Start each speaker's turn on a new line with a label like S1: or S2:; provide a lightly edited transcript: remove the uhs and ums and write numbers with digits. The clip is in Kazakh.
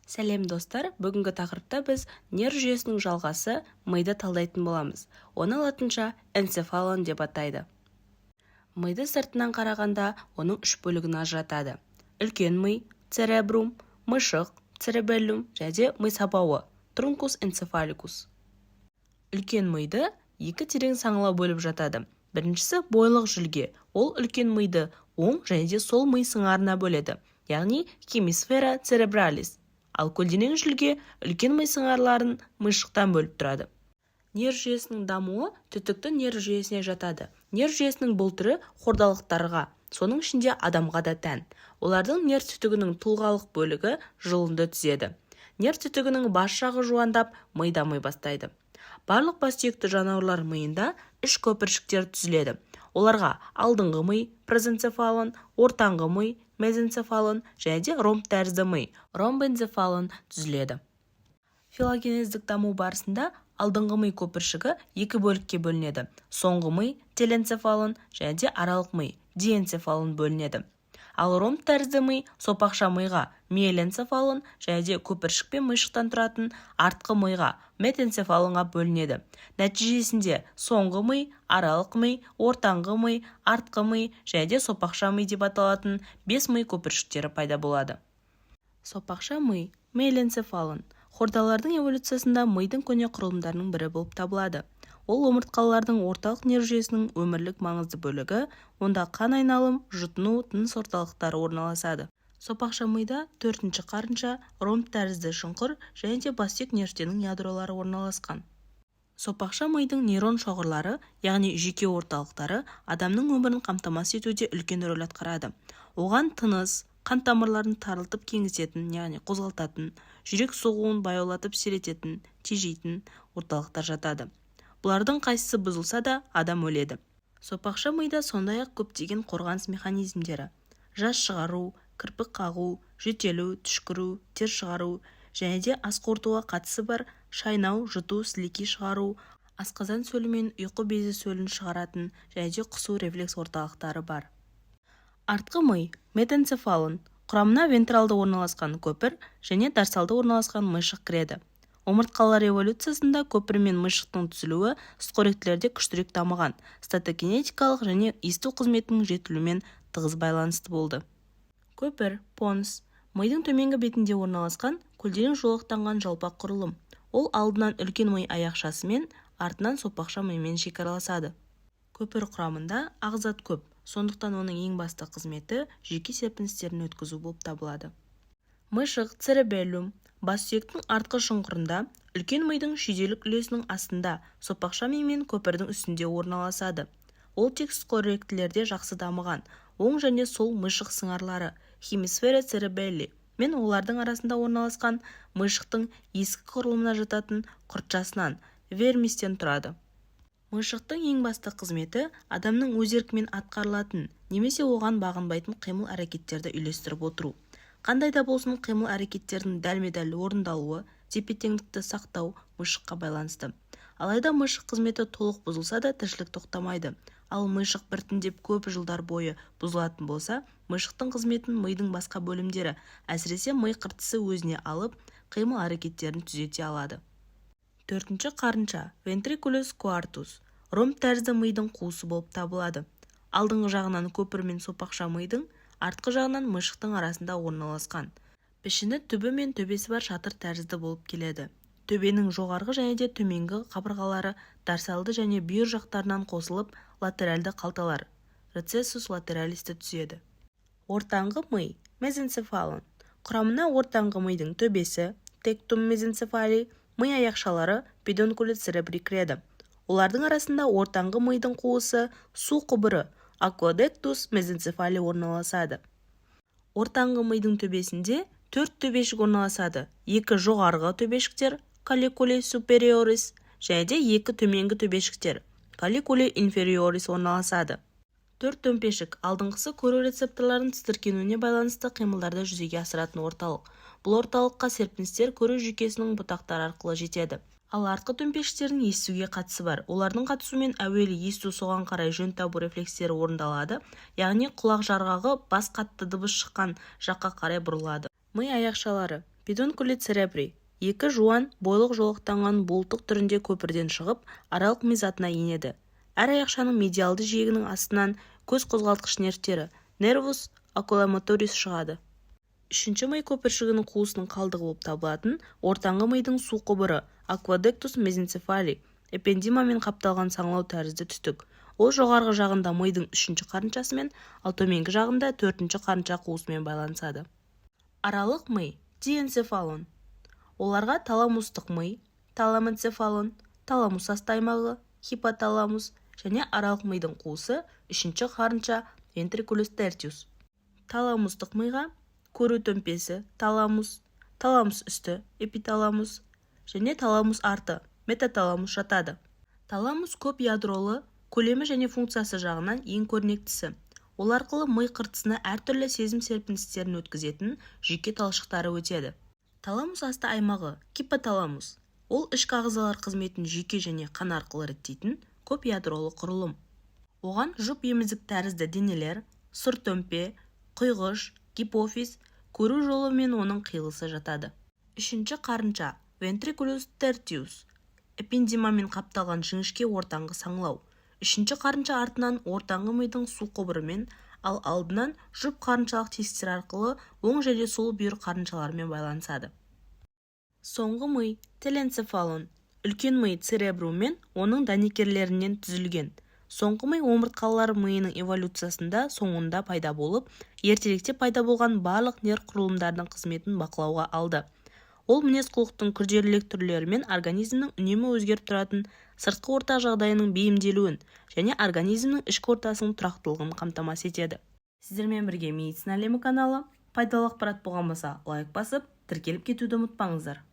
S1: Сәлем достар, бүгінгі тақырыпта біз нерв жүйесінің жалғасы миды талдайтын боламыз. Оны латынша энцефалон деп атайды. Миды сыртынан қарағанда оның үш бөлігін ажыратады. Үлкен ми, церебрум, мышық, церебеллум және ми сабауы, трункус энцефаликус. Үлкен миды екі терең саңылау бөліп жатады. Біріншісі бойлық жүлге. Ол үлкен миды оң және сол ми сыңарына бөледі, яғни хемисфера церебралис. Ал көлденең жүлге үлкен ми сыңарларын мышықтан бөліп тұрады. Нерв жүйесінің дамуы түтікті нерв жүйесіне жатады. Нерв жүйесінің бұл түрі хордалықтарға, соның ішінде адамға да тән. Олардың нерв түтігінің тұлғалық бөлігі жұлынды түзеді. Нерв түтігінің бас жағы жуандап, ми дамый бастайды. Барлық бассүйекті жануарлар миында үш көпіршіктер түзіледі. Оларға алдыңғы ми, прозенцефалон, ортаңғы ми, мезенцефалон және ромб тәрізді ми, ромбэнцефалон түзіледі. Филогенездік даму барысында алдыңғы ми көпіршігі екі бөлікке бөлінеді. Соңғы ми, теленцефалон және аралық ми, диэнцефалон бөлінеді. Ал ромб тәрізді ми сопақша миға, миеленцефалон және көпіршік пен мышықтан тұратын артқы миға, метенцефалонға бөлінеді. Нәтижесінде соңғы ми, аралық ми, ортаңғы ми, артқы ми және сопақша ми деп аталатын 5 ми көпіршіктері пайда болады. Сопақша ми, миеленцефалон, хордалардың эволюциясында мидың көне құрылымдарының бірі болып табылады. Ол омыртқалардың орталық нерв жүйесінің өмірлік маңызды бөлігі, онда қан айналым, жұтыну, тыныс орталықтары орналасады. Сопақша мида төртінші қарынша, ромб тәрізді шұңқыр және де бассүйек нервтерінің ядролары орналасқан. Сопақша мидың нейрон шоғырлары, яғни жүйке орталықтары, адамның өмірін қамтамасыз етуде үлкен рөл атқарады. Оған тыныс, қан тамырларын тарылтып кеңітетін, яғни қозғалтатын, жүрек соғуын баяулатып сирететін, тежейтін орталықтар жатады. Бұлардың қайсысы бұзылса да адам өледі. Сопақша мида сондай-ақ көптеген қорғаныс механизмдері, жас шығару, кірпік қағу, жөтелу, түшкіру, тер шығару және де ас қорытуға қатысы бар шайнау, жұту, сілекей шығару, асқазан сөлі мен ұйқы безі сөлін шығаратын және де құсу рефлекс орталықтары бар. Артқы ми, метенцефалон, құрамына вентралды орналасқан көпір және дорсалды орналасқан мышық кіреді. Омыртқалар эволюциясында көпір мен мышықтың түзілуі сүтқоректілерде күштірек дамыған, статогенетикалық және есту қызметінің жетілуімен тығыз байланысты болды. Көпір, понс, мидың төменгі бетінде орналасқан көлденең жолақтанған жалпақ құрылым. Ол алдынан үлкен ми аяқшасы мен артынан сопақша мимен шекараласады. Көпір құрамында ағзат көп, сондықтан оның ең басты қызметі жүйке серпіністерін өткізу болып табылады. Мышық, церебеллум, бассүйектің артқы шұңқырында, үлкен мидың шүйделік үлесінің астында, сопақша ми мен көпірдің үстінде орналасады. Ол тек сүтқоректілерде жақсы дамыған, оң және сол мышық сыңарлары, хемисфера церебелли мен олардың арасында орналасқан мышықтың ескі құрылымына жататын құртшасынан, вермистен тұрады. Мышықтың ең басты қызметі адамның өз еркімен атқарылатын, немесе оған бағынбайтын қимыл әрекеттерді үйлестіріп отыру. Қандай да болсын қимыл әрекеттердің дәлме-дәл орындалуы, тепе-теңдікті сақтау мышыққа байланысты. Алайда мышық қызметі толық бұзылса да тіршілік тоқтамайды. Ал мышық біртіндеп көп жылдар бойы бұзылатын болса, мышықтың қызметін мидың басқа бөлімдері, әсіресе ми қыртысы өзіне алып, қимыл әрекеттерін түзете алады. Төртінші қарынша, ventriculus quartus, ромб тәрізді мидың қуысы болып табылады. Алдыңғы жағынан көпір мен сопақша мидың, артқы жағынан мышықтың арасында орналасқан. Пішіні түбі мен төбесі бар шатыр тәрізді болып келеді. Төбенің жоғарғы және де төменгі қабырғалары дорсалды және бүйір жақтарынан қосылып, латеральды қалталар, рецессус латералисті түседі. Ортаңғы ми, мезенцефалон, құрамына ортаңғы мидың төбесі, тектум мезенцефали, ми аяқшалары, педункулит церебри кіреді. Олардың арасында ортаңғы мидың қуысы, су құбыры, аквадектус мезенцефали орналасады. Ортаңғы мидың төбесінде 4 төбешік орналасады. 2 жоғарғы төбешіктер, калликули супериорис, және де 2 төменгі төбешіктер, калликули инфериорис орналасады. 4 төмпешік алдыңғысы көру рецепторларын тітіркенуіне байланысты қимылдарды жүзеге асыратын орталық. Бұл орталыққа серпіністер көру жүйкесінің бұтақтары арқылы жетеді. Ал артқы төмпешіктердің естуге қатысы бар. Олардың қатысуымен әуелі есту соған қарай жөн табу рефлекстері орындалады, яғни құлақ жарғағы бас қатты дыбыс шыққан жаққа қарай бұрылады. Ми аяқшалары Педункули церебри. Екі жуан, бойлық жолақтанған болтық түрінде көпірден шығып, аралық ми затына енеді. Әр аяқшаның медиалды жиегінің астынан көз қозғалтқыш нервтері, нервус окуломоторис шығады. Үшінші ми көпіршігінің қуысының қалдығы болып табылатын ортаңғы мидың су құбыры, аквадуктус мезенцефали, эпендимамен қапталған саңылау тәрізді түтік. Ол жоғарғы жағында мидың үшінші қарыншасымен, ал төменгі жағында төртінші қарынша қуысымен байланысады. Аралық ми, диэнцефалон. Оларға таламустық ми, таламенцефалон, таламус асты аймағы, хипоталамус және аралық мидың қуысы үшінші қарынша вентрикулус тертиус. Таламустық миға көру төмпесі, таламус, таламус үсті, эпиталамус және таламус арты, метаталамус жатады. Таламус көп ядролы, көлемі және функциясы жағынан ең көрнектісі. Ол арқылы ми қыртысына әртүрлі сезім серпіністерін өткізетін жүйке талшықтары өтеді. Таламус асты аймағы, гипоталамус. Ол ішкі ағзалар қызметін жүйке және қан арқылы реттейтін көп ядролы құрылым. Оған жұп еміздік тәрізді денелер, сұр төмпе, құйғыш, гипофиз, көру жолы мен оның қиылысы жатады. Үшінші қарынша, вентрикулус тертиус. Эпендимамен қапталған жіңішке ортаңғы саңылау. Үшінші қарынша артынан ортаңғы мидың су құбырымен, ал алдынан жұп қарыншалық тесіктер арқылы оң және сол бүйір қарыншалармен байланысады. Соңғы ми, теленцефалон. Үлкен ми церебрум мен оның дәнекерлерінен түзілген. Соңғы ми омыртқалар миының эволюциясында соңында пайда болып, ертеректе пайда болған барлық нерв құрылымдардың қызметін бақылауға алды. Ол мінез-құлықтың күрделілік түрлері мен организмнің үнемі өзгеріп тұратын сыртқы орта жағдайының бейімделуін және организмнің ішкі ортасының тұрақтылығын қамтамасыз етеді. Сіздермен бірге медицина әлемі каналы. Пайдалы ақпарат болған болса, лайк басып, тіркеліп кетуді ұмытпаңыздар.